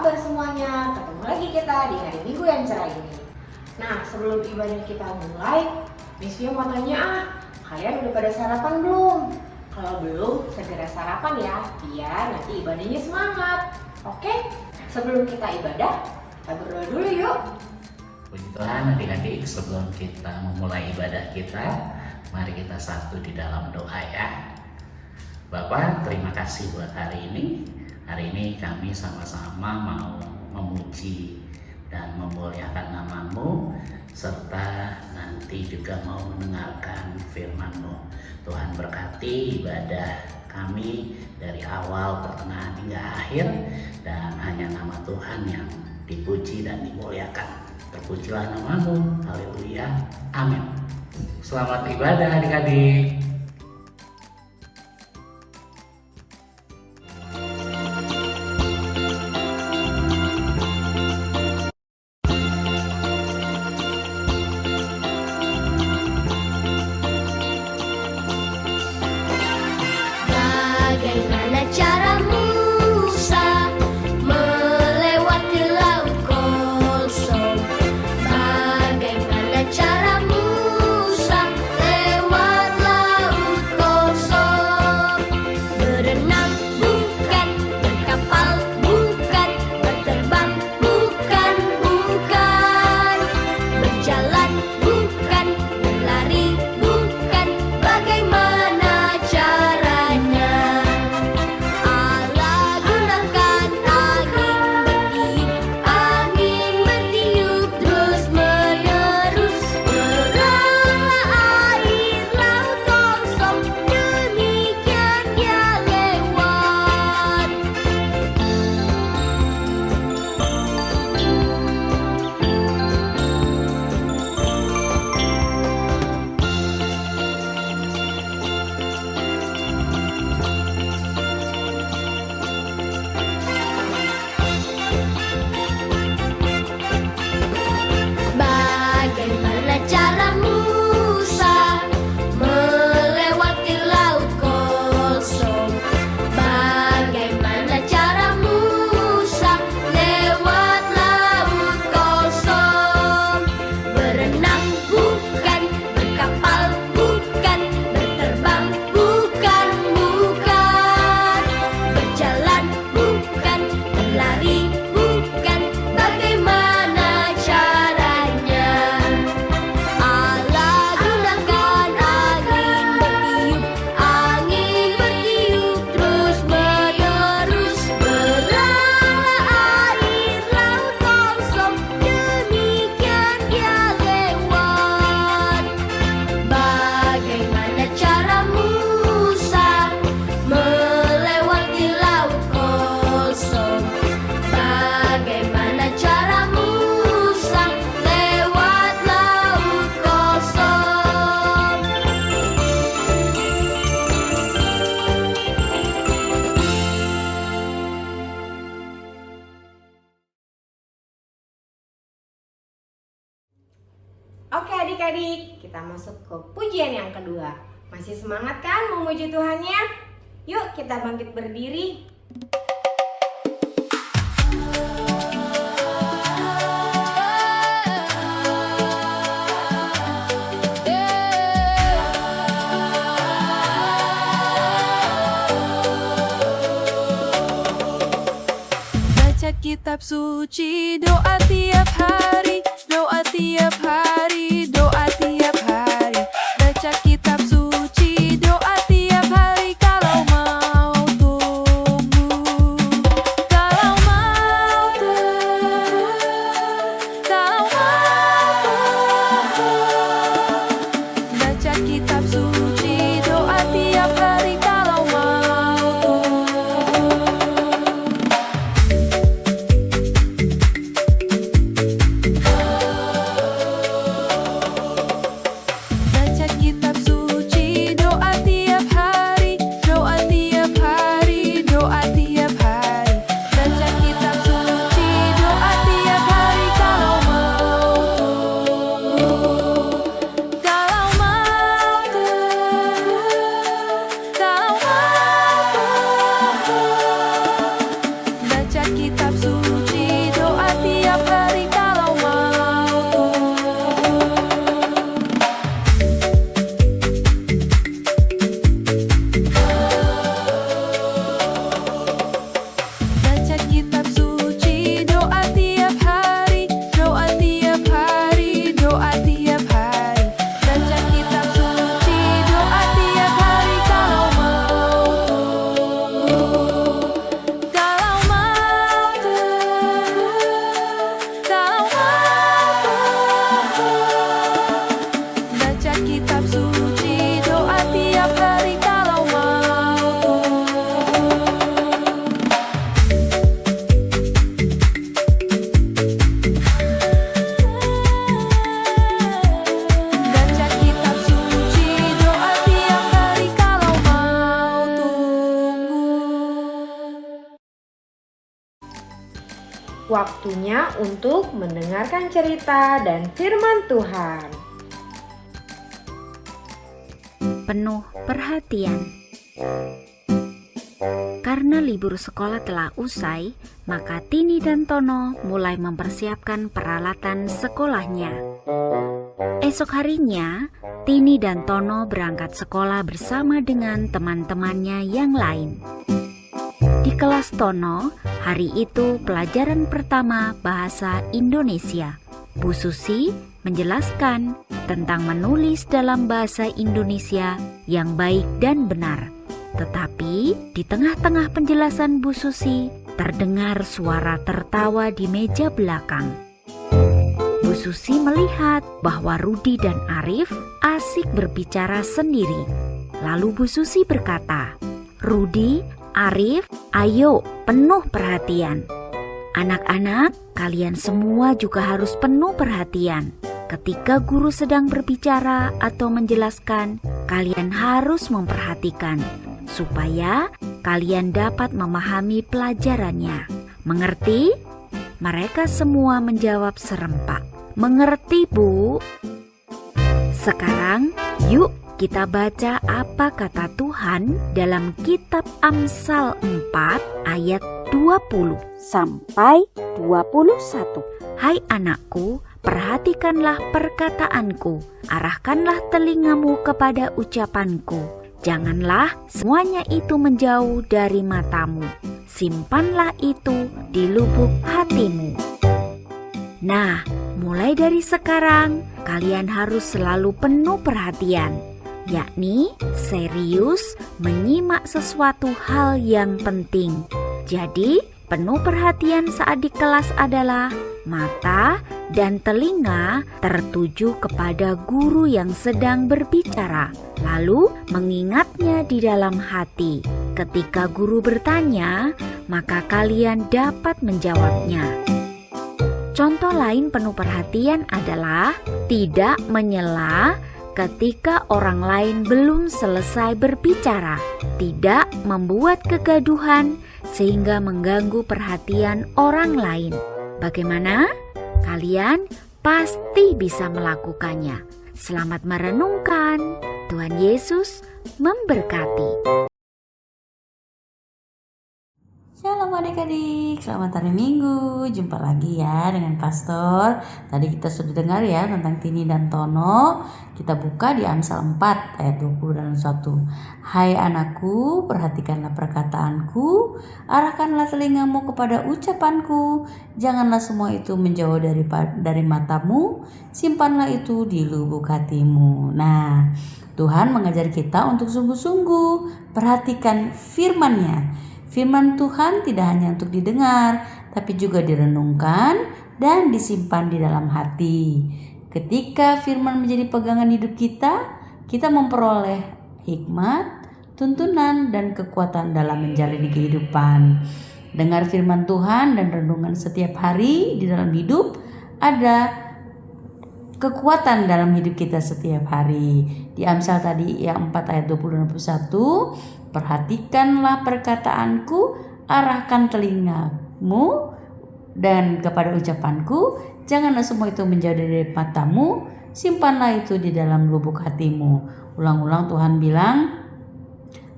kabar semuanya? Ketemu lagi kita di hari Minggu yang cerah ini. Nah, sebelum ibadah kita mulai, Miss Vio mau tanya, kalian udah pada sarapan belum? Kalau belum, segera sarapan ya, biar nanti ibadahnya semangat. Oke? Sebelum kita ibadah, kita berdoa dulu yuk. Puji Tuhan, adik-adik, sebelum kita memulai ibadah kita, mari kita satu di dalam doa ya. Bapak, terima kasih buat hari ini. Hari ini kami sama-sama mau memuji dan memuliakan nama-Mu, serta nanti juga mau mendengarkan firman-Mu. Tuhan berkati ibadah kami dari awal, pertengahan hingga akhir, dan hanya nama Tuhan yang dipuji dan dimuliakan. Terpujilah nama-Mu, haleluya, amin. Selamat ibadah adik-adik. Bagaimana cara Musa melewati laut kosong? Bagaimana cara Musa lewat laut kosong? Berenang bukan, berkapal bukan, berterbang bukan, berjalan bukan, berlari bukan. Bagaimana caranya? Allah gunakan angin bertiup terus menerus. Beranglah air laut kosong, demikian dia lewat. Bagaimana cara Musa melewati laut kosong? Bagaimana cara Musa lewat laut kosong? Berenang bukan, berkapal bukan, berterbang bukan, berjalan bukan, berlari bukan. Bagaimana caranya? Allah gunakan angin bertiup terus menerus. Beranglah air laut kosong, demikian dia lewat. Bagaimana cara Musa melewati laut kosong? Bagaimana cara Musa lewat laut kosong? Oke adik-adik, kita masuk ke pujian yang kedua. Masih semangat kan memuji Tuhannya? Yuk kita bangkit berdiri. Baca kitab suci, doa tiap hari, doa tiap hari, doa tiap hari. Baca kitab suci, doa tiap hari, kalau mau tumbuh, kalau mau kalau mau. Baca kitab suci, doa tiap hari, kalau mau tumbuh. Waktunya untuk mendengarkan cerita dan firman Tuhan. Penuh perhatian. Karena libur sekolah telah usai, maka Tini dan Tono mulai mempersiapkan peralatan sekolahnya. Esok harinya, Tini dan Tono berangkat sekolah bersama dengan teman-temannya yang lain. Di kelas Tono, hari itu pelajaran pertama bahasa Indonesia. Bu Susi menjelaskan tentang menulis dalam bahasa Indonesia yang baik dan benar. Tetapi di tengah-tengah penjelasan Bu Susi, terdengar suara tertawa di meja belakang. Bu Susi melihat bahwa Rudi dan Arif asik berbicara sendiri. Lalu Bu Susi berkata, "Rudi, Arif, ayo penuh perhatian. Anak-anak, kalian semua juga harus penuh perhatian. Ketika guru sedang berbicara atau menjelaskan, kalian harus memperhatikan supaya kalian dapat memahami pelajarannya. Mengerti?" Mereka semua menjawab serempak, "Mengerti, Bu." Sekarang, yuk kita baca apa kata Tuhan dalam kitab Amsal 4 ayat 20 sampai 21. "Hai anakku, perhatikanlah perkataanku, arahkanlah telingamu kepada ucapanku. Janganlah semuanya itu menjauh dari matamu, simpanlah itu di lubuk hatimu." Nah, mulai dari sekarang kalian harus selalu penuh perhatian, yakni serius menyimak sesuatu hal yang penting. Jadi, penuh perhatian saat di kelas adalah mata dan telinga tertuju kepada guru yang sedang berbicara, lalu mengingatnya di dalam hati. Ketika guru bertanya, maka kalian dapat menjawabnya. Contoh lain penuh perhatian adalah tidak menyela ketika orang lain belum selesai berbicara, tidak membuat kegaduhan sehingga mengganggu perhatian orang lain. Bagaimana? Kalian pasti bisa melakukannya. Selamat merenungkan. Tuhan Yesus memberkati. Shalom adik-adik, selamat hari Minggu. Jumpa lagi ya dengan Pastor. Tadi kita sudah dengar ya tentang Tini dan Tono. Kita buka di Amsal 4 ayat 20 dan 1. "Hai anakku, perhatikanlah perkataanku, arahkanlah telingamu kepada ucapanku. Janganlah semua itu menjauh dari matamu, simpanlah itu di lubuk hatimu." Nah, Tuhan mengajar kita untuk sungguh-sungguh perhatikan firman-Nya. Firman Tuhan tidak hanya untuk didengar, tapi juga direnungkan dan disimpan di dalam hati. Ketika firman menjadi pegangan hidup kita, kita memperoleh hikmat, tuntunan, dan kekuatan dalam menjalani kehidupan. Dengar firman Tuhan dan renungan setiap hari di dalam hidup, ada kekuatan dalam hidup kita setiap hari. Di Amsal tadi yang 4 ayat 20 dan 21, "Perhatikanlah perkataanku, arahkan telingamu dan kepada ucapanku, janganlah semua itu menjauh dari matamu, simpanlah itu di dalam lubuk hatimu." Ulang-ulang Tuhan bilang,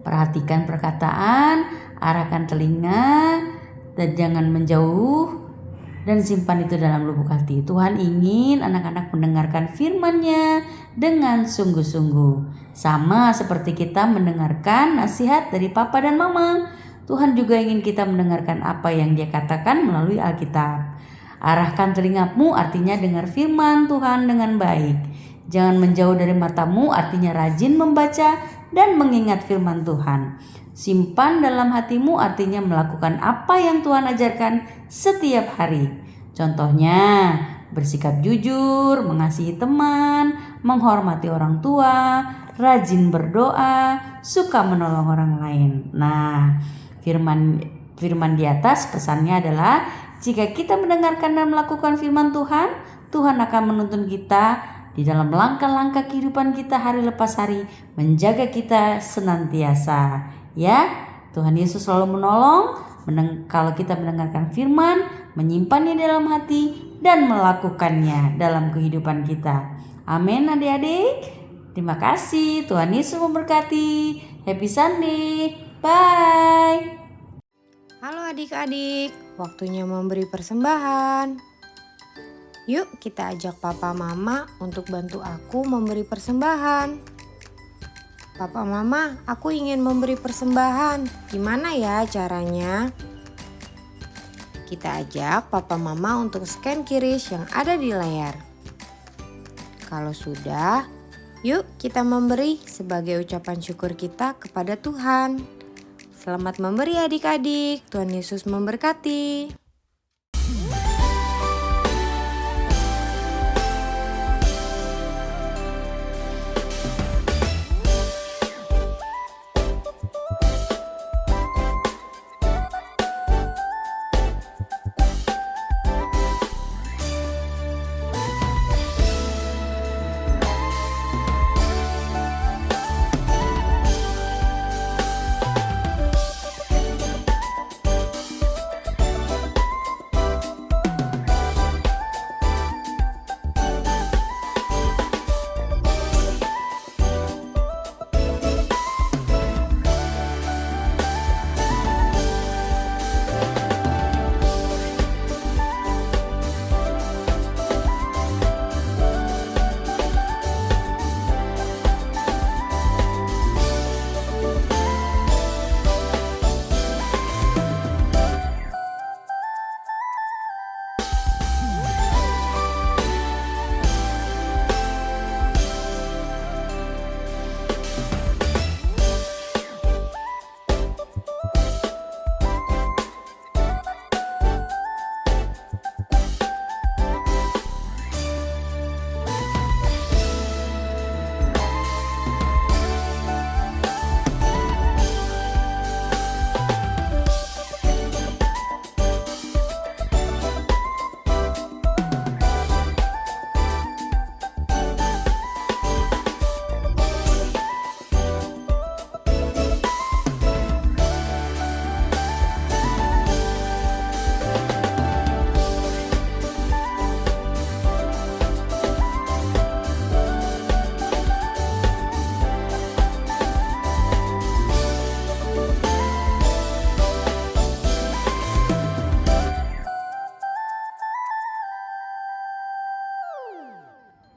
perhatikan perkataan, arahkan telinga, dan jangan menjauh, dan simpan itu dalam lubuk hati. Tuhan ingin anak-anak mendengarkan firman-Nya dengan sungguh-sungguh. Sama seperti kita mendengarkan nasihat dari papa dan mama, Tuhan juga ingin kita mendengarkan apa yang Dia katakan melalui Alkitab. Arahkan telingamu artinya dengar firman Tuhan dengan baik. Jangan menjauh dari matamu artinya rajin membaca dan mengingat firman Tuhan. Simpan dalam hatimu artinya melakukan apa yang Tuhan ajarkan setiap hari. Contohnya, bersikap jujur, mengasihi teman, menghormati orang tua, rajin berdoa, suka menolong orang lain. Nah, firman di atas pesannya adalah jika kita mendengarkan dan melakukan firman Tuhan, Tuhan akan menuntun kita di dalam langkah-langkah kehidupan kita hari lepas hari, menjaga kita senantiasa. Ya, Tuhan Yesus selalu menolong. kalau kita mendengarkan firman, menyimpannya dalam hati, dan melakukannya dalam kehidupan kita. Amin adik-adik. Terima kasih. Tuhan Yesus memberkati. Happy Sunday. Bye. Halo adik-adik, waktunya memberi persembahan. Yuk kita ajak papa mama untuk bantu aku memberi persembahan. Papa mama, aku ingin memberi persembahan. Gimana ya caranya? Kita ajak papa mama untuk scan QRIS yang ada di layar. Kalau sudah, yuk kita memberi sebagai ucapan syukur kita kepada Tuhan. Selamat memberi adik-adik, Tuhan Yesus memberkati.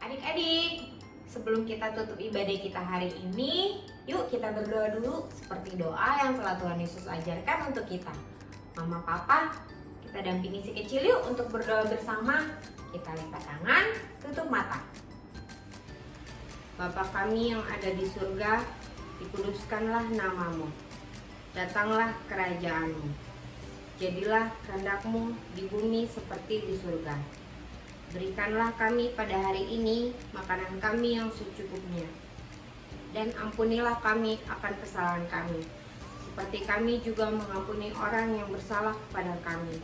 Adik-adik, sebelum kita tutup ibadah kita hari ini, yuk kita berdoa dulu seperti doa yang telah Tuhan Yesus ajarkan untuk kita. Mama, Papa, kita dampingi si kecil yuk untuk berdoa bersama. Kita lipat tangan, tutup mata. Bapa kami yang ada di surga, dikuduskanlah namamu. Datanglah kerajaanmu. Jadilah kehendak-Mu di bumi seperti di surga. Berikanlah kami pada hari ini makanan kami yang secukupnya. Dan ampunilah kami akan kesalahan kami, seperti kami juga mengampuni orang yang bersalah kepada kami.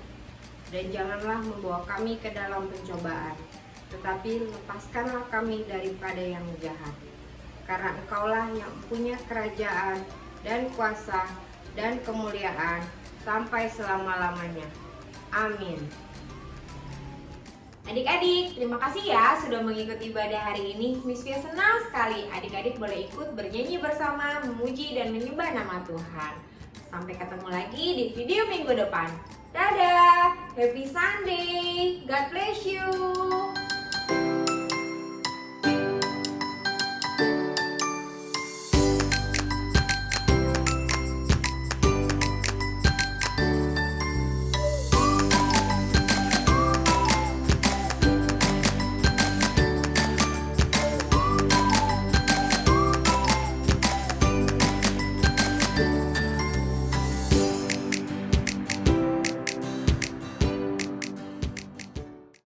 Dan janganlah membawa kami ke dalam pencobaan, tetapi lepaskanlah kami daripada yang jahat. Karena Engkaulah yang punya kerajaan dan kuasa dan kemuliaan sampai selama-lamanya. Amin. Adik-adik, terima kasih ya sudah mengikuti ibadah hari ini. Miss Fia senang sekali adik-adik boleh ikut bernyanyi bersama, memuji dan menyembah nama Tuhan. Sampai ketemu lagi di video minggu depan. Dadah, happy Sunday, God bless you.